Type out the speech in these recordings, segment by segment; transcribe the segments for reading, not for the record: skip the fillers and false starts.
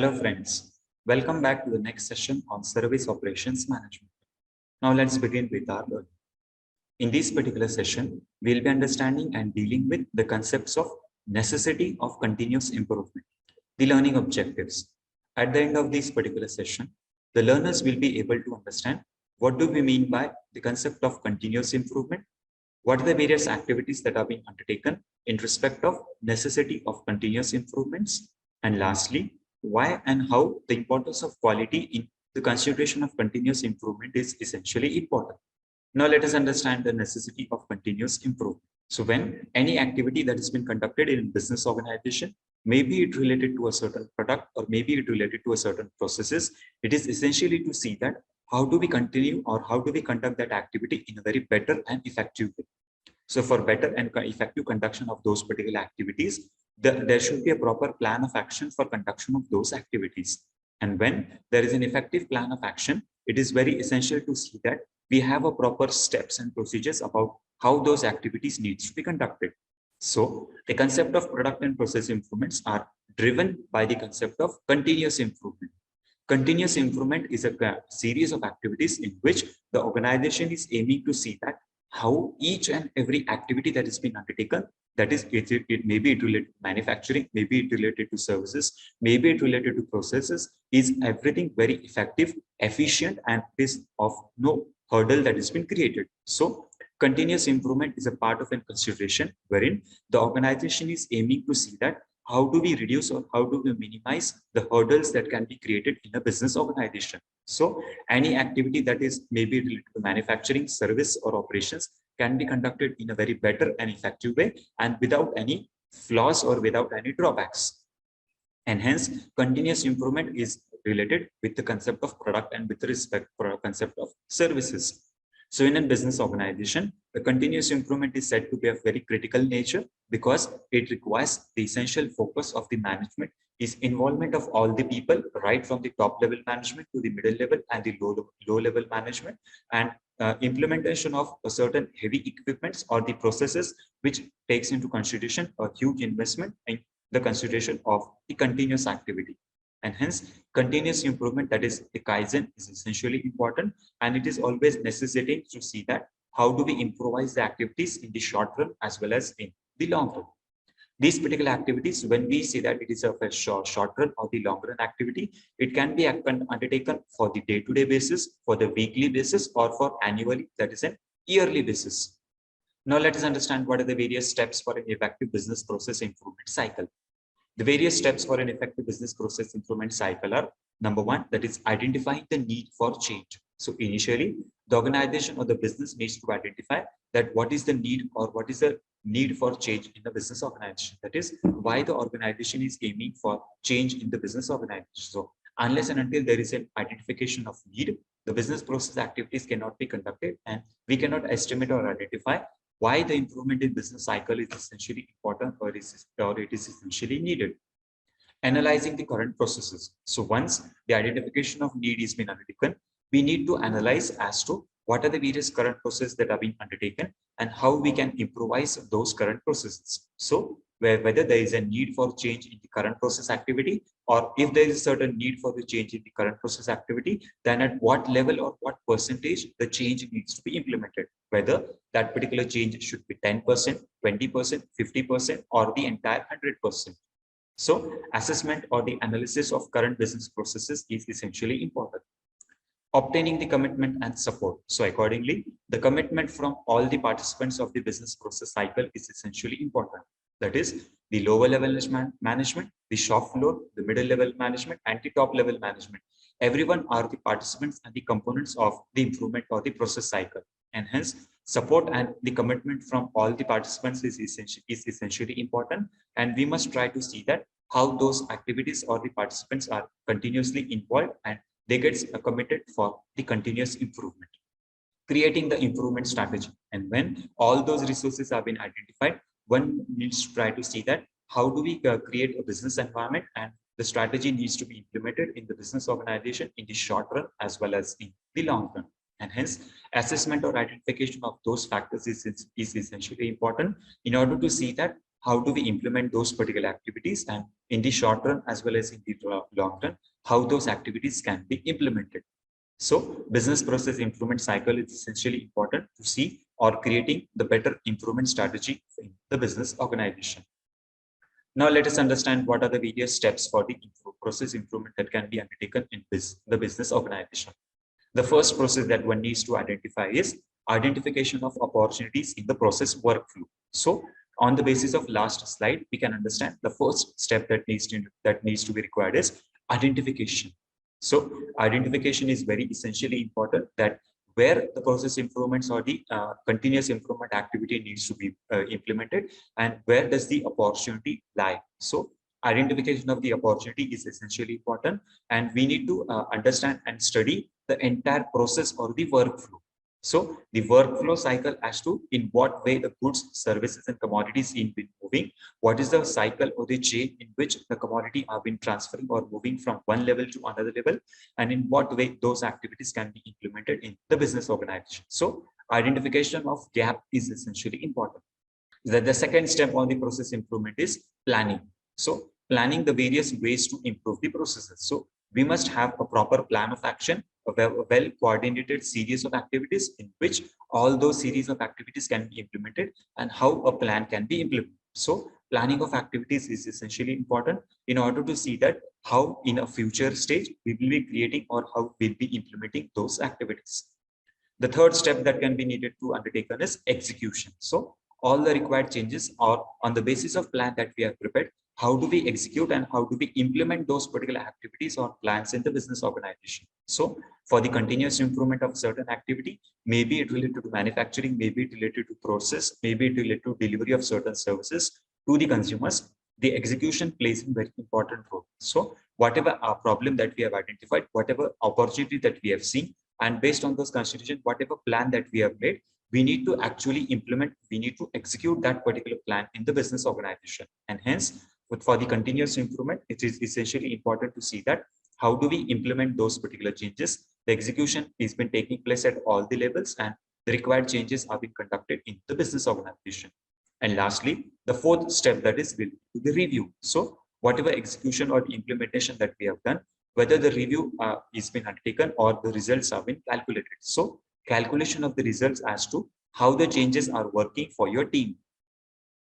Hello friends, welcome back to the next session on Service Operations Management. Now let's begin with our learning. In this particular session, we'll be understanding and dealing with the concepts of necessity of continuous improvement, the learning objectives. At the end of this particular session, the learners will be able to understand what do we mean by the concept of continuous improvement, what are the various activities that are being undertaken in respect of necessity of continuous improvements, and lastly, why and how the importance of quality in the consideration of continuous improvement is essentially important. Now let us understand the necessity of continuous improvement. So when any activity that has been conducted in business organization, maybe it related to a certain product or maybe it related to a certain processes, it is essentially to see that how do we continue or how do we conduct that activity in a very better and effective way. So for better and effective conduction of those particular activities, there should be a proper plan of action for conduction of those activities. And when there is an effective plan of action, it is very essential to see that we have a proper steps and procedures about how those activities needs to be conducted. So the concept of product and process improvements are driven by the concept of continuous improvement. Continuous improvement is a series of activities in which the organization is aiming to see that how each and every activity that has been undertaken, that is, it may be related to manufacturing, maybe it related to services, maybe it related to processes, is everything very effective, efficient, and is of no hurdle that has been created. So continuous improvement is a part of a consideration wherein the organization is aiming to see that how do we reduce or how do we minimize the hurdles that can be created in a business organization. So any activity that is maybe related to manufacturing, service, or operations can be conducted in a very better and effective way and without any flaws or without any drawbacks. And hence, continuous improvement is related with the concept of product and with respect for a concept of services. So in a business organization, the continuous improvement is said to be of very critical nature because it requires the essential focus of the management, is involvement of all the people, right from the top level management to the middle level and the low level management, and implementation of a certain heavy equipments or the processes which takes into consideration a huge investment in the consideration of the continuous activity. And hence, continuous improvement, that is the Kaizen, is essentially important, and it is always necessary to see that how do we improvise the activities in the short run as well as in the long run. These particular activities, when we say that it is of a short run or the long run activity, it can be undertaken for the day-to-day basis, for the weekly basis, or for annually, that is an yearly basis. Now let us understand what are the various steps for an effective business process improvement cycle. The various steps for an effective business process improvement cycle are: number one, that is identifying the need for change. So initially, the organization or the business needs to identify that what is the need or what is the need for change in the business organization. That is why the organization is aiming for change in the business organization. So unless and until there is an identification of need, the business process activities cannot be conducted, and we cannot estimate or identify why the improvement in business cycle is essentially important or it is essentially needed. Analyzing the current processes. So once the identification of need is been undertaken, we need to analyze as to what are the various current processes that are being undertaken and how we can improvise those current processes. So whether there is a need for change in the current process activity, or if there is a certain need for the change in the current process activity, then at what level or what percentage the change needs to be implemented, whether that particular change should be 10%, 20%, 50%, or the entire 100%. So assessment or the analysis of current business processes is essentially important. Obtaining the commitment and support. So accordingly, the commitment from all the participants of the business process cycle is essentially important. That is the lower level management, the shop floor, the middle level management, and the top level management. Everyone are the participants and the components of the improvement or the process cycle. And hence, support and the commitment from all the participants is essentially important. And we must try to see that how those activities or the participants are continuously involved and they get committed for the continuous improvement. Creating the improvement strategy. And when all those resources have been identified, one needs to try to see that how do we create a business environment, and the strategy needs to be implemented in the business organization in the short run as well as in the long run. And hence, assessment or identification of those factors is essentially important in order to see that how do we implement those particular activities, and in the short run as well as in the long run, how those activities can be implemented. So business process improvement cycle is essentially important to see or creating the better improvement strategy in the business organization. Now let us understand what are the various steps for the process improvement that can be undertaken in the business organization. The first process that one needs to identify is identification of opportunities in the process workflow. So on the basis of last slide, we can understand the first step that needs to be required is identification. So identification is very essentially important, that where the process improvements or the continuous improvement activity needs to be implemented, and where does the opportunity lie. So identification of the opportunity is essentially important, and we need to understand and study the entire process or the workflow. So the workflow cycle as to in what way the goods, services, and commodities in been moving, what is the cycle or the chain in which the commodity have been transferring or moving from one level to another level, and in what way those activities can be implemented in the business organization. So identification of gap is essentially important. The second step on the process improvement is planning. So planning the various ways to improve the processes. So we must have a proper plan of action, a well coordinated series of activities in which all those series of activities can be implemented, and how a plan can be implemented. So planning of activities is essentially important in order to see that how in a future stage we will be creating or how we'll be implementing those activities. The third step that can be needed to undertaken is execution. So all the required changes are on the basis of plan that we have prepared. How do we execute and how do we implement those particular activities or plans in the business organization? So for the continuous improvement of certain activity, maybe it related to manufacturing, maybe it related to process, maybe it related to delivery of certain services to the consumers, the execution plays a very important role. So whatever problem that we have identified, whatever opportunity that we have seen, and based on those considerations, whatever plan that we have made, we need to actually implement, we need to execute that particular plan in the business organization. And hence, for the continuous improvement, it is essentially important to see that how do we implement those particular changes. The execution has been taking place at all the levels, and the required changes are being conducted in the business organization. And lastly, the fourth step, that is the review. So whatever execution or the implementation that we have done, whether the review is been undertaken or the results have been calculated. So calculation of the results as to how the changes are working for your team.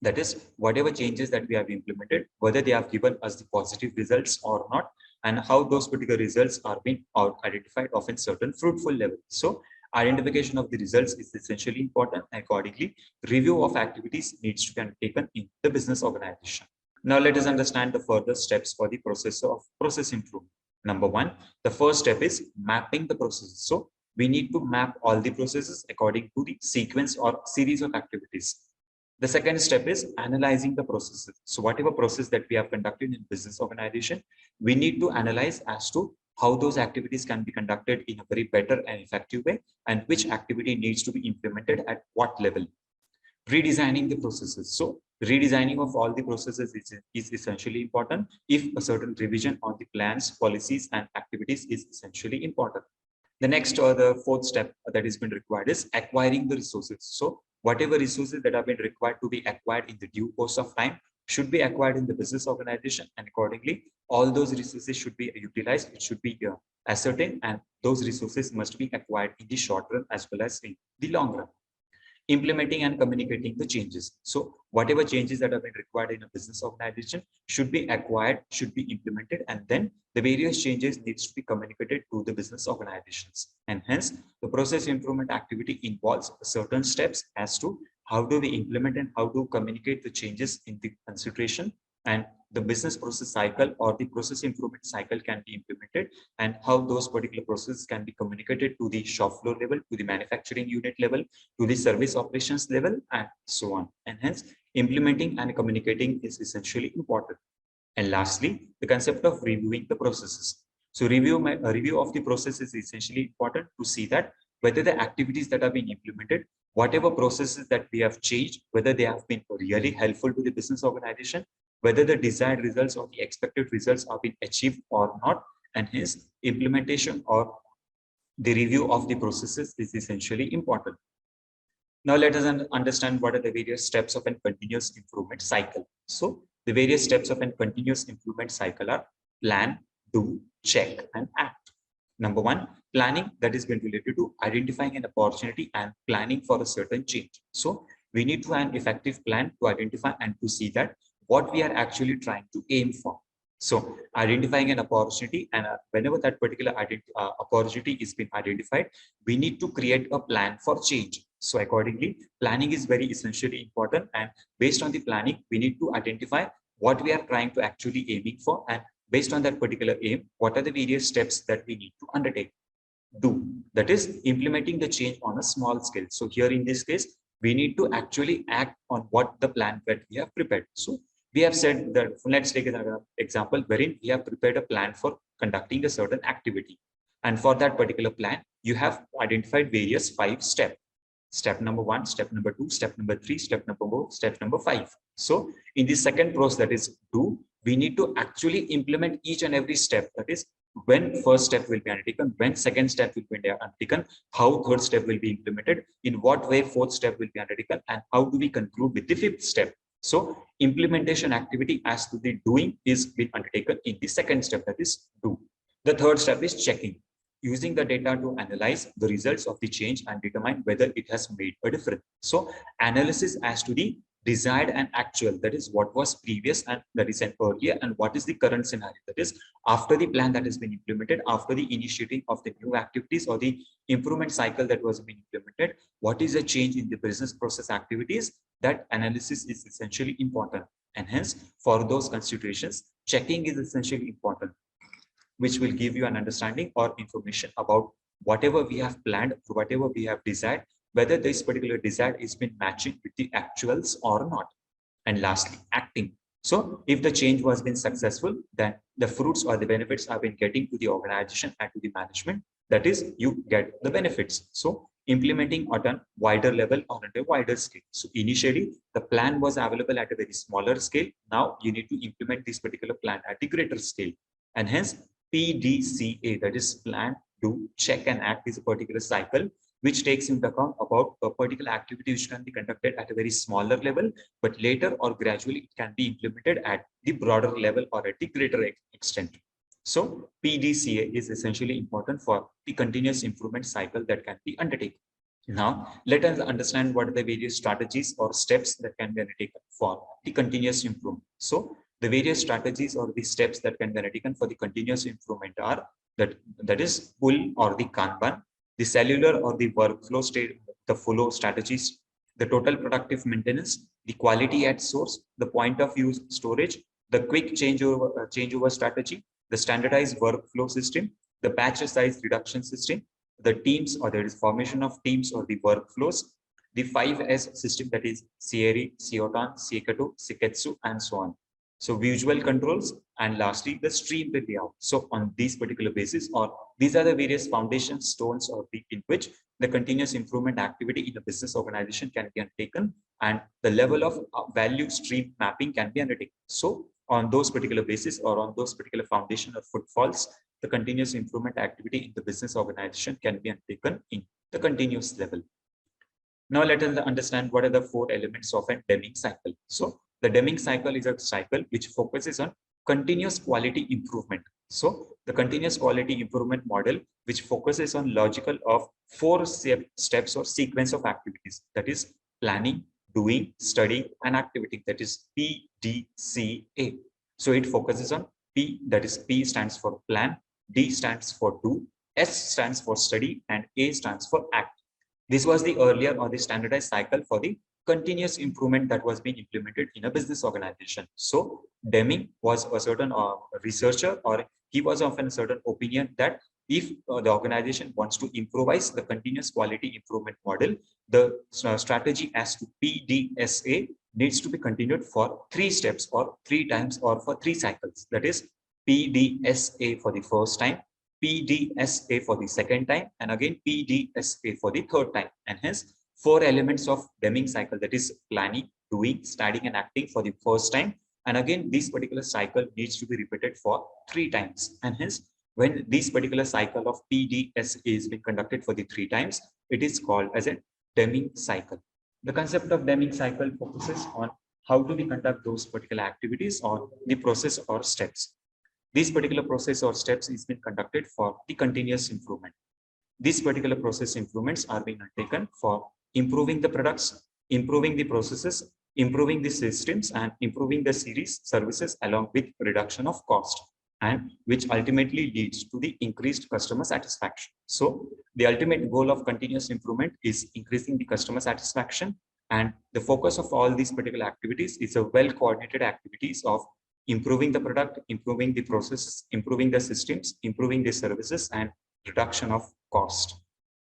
That is, whatever changes that we have implemented, whether they have given us the positive results or not, and how those particular results are being identified of a certain fruitful level. So identification of the results is essentially important. Accordingly, review of activities needs to be taken in the business organization. Now let us understand the further steps for the process of process improvement. Number one, the first step is mapping the processes. So we need to map all the processes according to the sequence or series of activities. The second step is analyzing the processes. So whatever process that we have conducted in business organization, we need to analyze as to how those activities can be conducted in a very better and effective way, and which activity needs to be implemented at what level. Redesigning the processes. So redesigning of all the processes is essentially important if a certain revision on the plans, policies, and activities is essentially important. The next or the fourth step that has been required is acquiring the resources. So whatever resources that have been required to be acquired in the due course of time should be acquired in the business organization, and accordingly, all those resources should be utilized. It should be ascertained, and those resources must be acquired in the short run as well as in the long run. Implementing and communicating the changes. So whatever changes that have been required in a business organization should be acquired, should be implemented, and then the various changes needs to be communicated to the business organizations. And hence, the process improvement activity involves certain steps as to how do we implement and how to communicate the changes in the consideration, and the business process cycle or the process improvement cycle can be implemented, and how those particular processes can be communicated to the shop floor level, to the manufacturing unit level, to the service operations level, and so on. And hence, implementing and communicating is essentially important. And lastly, the concept of reviewing the processes. So a review of the process is essentially important to see that whether the activities that have been implemented, whatever processes that we have changed, whether they have been really helpful to the business organization, whether the desired results or the expected results are being achieved or not, and hence implementation or the review of the processes is essentially important. Now let us understand what are the various steps of a continuous improvement cycle. So the various steps of a continuous improvement cycle are plan, do, check, and act. Number one, planning, that is been related to identifying an opportunity and planning for a certain change. So we need to have an effective plan to identify and to see that what we are actually trying to aim for. So identifying an opportunity, and whenever that particular opportunity is being identified, we need to create a plan for change. So accordingly, planning is very essentially important, and based on the planning, we need to identify what we are trying to actually aiming for, and based on that particular aim, what are the various steps that we need to undertake. Do, that is implementing the change on a small scale. So here in this case, we need to actually act on what the plan that we have prepared. So we have said that, let's take an example wherein we have prepared a plan for conducting a certain activity. And for that particular plan, you have identified various 5 steps. Step number 1, step number 2, step number 3, step number 4, step number 5. So in the second process, that is do, we need to actually implement each and every step. That is when first step will be undertaken, when second step will be undertaken, how third step will be implemented, in what way fourth step will be undertaken, and how do we conclude with the fifth step. So implementation activity as to the doing is being undertaken in the second step, that is do. The third step is checking, using the data to analyze the results of the change and determine whether it has made a difference. So analysis as to the desired and actual, that is what was previous and that is an earlier, and what is the current scenario, that is after the plan that has been implemented, after the initiating of the new activities or the improvement cycle that was being implemented, what is a change in the business process activities. That analysis is essentially important, and hence for those considerations, checking is essentially important, which will give you an understanding or information about whatever we have planned, whatever we have desired, whether this particular desire is been matching with the actuals or not. And lastly, acting. So if the change was been successful, then the fruits or the benefits have been getting to the organization and to the management. That is, you get the benefits. So implementing at a wider level or at a wider scale. So initially, the plan was available at a very smaller scale. Now you need to implement this particular plan at a greater scale. And hence, PDCA, that is plan, do, check, and act, is a particular cycle which takes into account about a particular activity which can be conducted at a very smaller level, but later or gradually it can be implemented at the broader level or at the greater extent. So PDCA is essentially important for the continuous improvement cycle that can be undertaken. Now, let us understand what are the various strategies or steps that can be undertaken for the continuous improvement. So the various strategies or the steps that can be undertaken for the continuous improvement are that is pull or the Kanban, the cellular or the workflow state, the flow strategies, the total productive maintenance, the quality at source, the point of use storage, the quick changeover strategy, the standardized workflow system, the batch size reduction system, the teams or there is formation of teams or the workflows, the 5S system, that is Sierra, Siotan, Seikato, Siketsu, and so on. So visual controls, and lastly the stream layout. So on these particular basis, or these are the various foundation stones or in which the continuous improvement activity in a business organization can be undertaken, and the level of value stream mapping can be undertaken. So on those particular basis or on those particular foundation or footfalls, the continuous improvement activity in the business organization can be undertaken in the continuous level. Now let us understand what are the 4 elements of a Deming cycle. So the Deming cycle is a cycle which focuses on continuous quality improvement. So the continuous quality improvement model, which focuses on logical of 4 steps or sequence of activities, that is planning, doing, studying, and activity, that is PDCA. So it focuses on P, that is P stands for plan, D stands for do, S stands for study, and A stands for act. This was the earlier or the standardized cycle for the continuous improvement that was being implemented in a business organization. So Deming was a certain researcher, or he was of a certain opinion that if the organization wants to improvise the continuous quality improvement model, the strategy as to PDSA needs to be continued for 3 steps or 3 times or for 3 cycles. That is PDSA for the first time, PDSA for the second time, and again PDSA for the third time. And hence 4 elements of Deming cycle, that is planning, doing, studying, and acting for the first time. And again, this particular cycle needs to be repeated for 3 times. And hence, when this particular cycle of PDSA is being conducted for the 3 times, it is called as a Deming cycle. The concept of Deming cycle focuses on how do we conduct those particular activities or the process or steps. This particular process or steps is being conducted for the continuous improvement. These particular process improvements are being undertaken for improving the products, improving the processes, improving the systems, and improving the series services along with reduction of cost, and which ultimately leads to the increased customer satisfaction. So the ultimate goal of continuous improvement is increasing the customer satisfaction, and the focus of all these particular activities is a well-coordinated activities of improving the product, improving the processes, improving the systems, improving the services, and reduction of cost.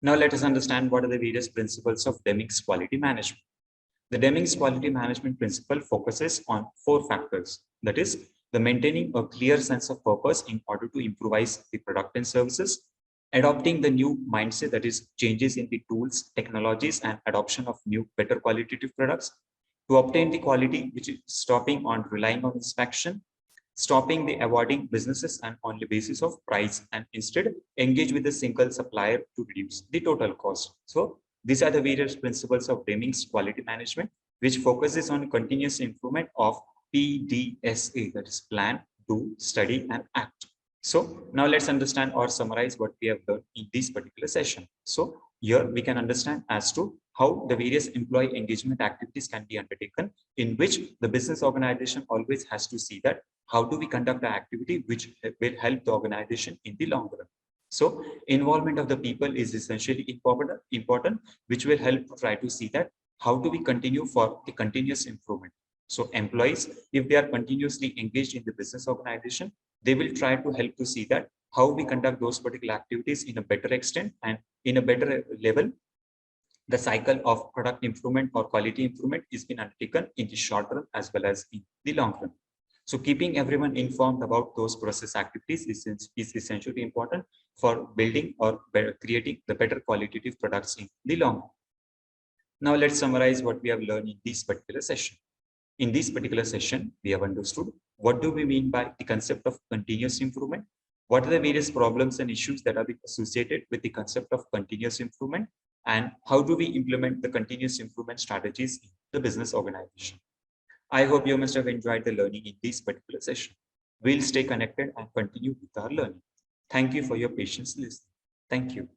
Now let us understand what are the various principles of Deming's quality management. The Deming's quality management principle focuses on 4 factors. That is, the maintaining a clear sense of purpose in order to improvise the product and services, adopting the new mindset, that is changes in the tools, technologies, and adoption of new, better qualitative products, to obtain the quality, which is stopping on relying on inspection, stopping the awarding businesses and on the basis of price, and instead engage with a single supplier to reduce the total cost. So these are the various principles of Deming's quality management, which focuses on continuous improvement of PDSA, that is plan, do, study, and act. So now let's understand or summarize what we have learned in this particular session. So here we can understand as to how the various employee engagement activities can be undertaken, in which the business organization always has to see that how do we conduct the activity which will help the organization in the long run. So involvement of the people is essentially important, which will help to try to see that how do we continue for the continuous improvement. So employees, if they are continuously engaged in the business organization, they will try to help to see that how we conduct those particular activities in a better extent and in a better level. The cycle of product improvement or quality improvement is being undertaken in the short run as well as in the long run. So keeping everyone informed about those process activities is essentially important for building or creating the better qualitative products in the long run. Now let's summarize what we have learned in this particular session. In this particular session, we have understood what do we mean by the concept of continuous improvement, what are the various problems and issues that are associated with the concept of continuous improvement, and how do we implement the continuous improvement strategies in the business organization. I hope you must have enjoyed the learning in this particular session. We'll stay connected and continue with our learning. Thank you for your patience listening. Thank you.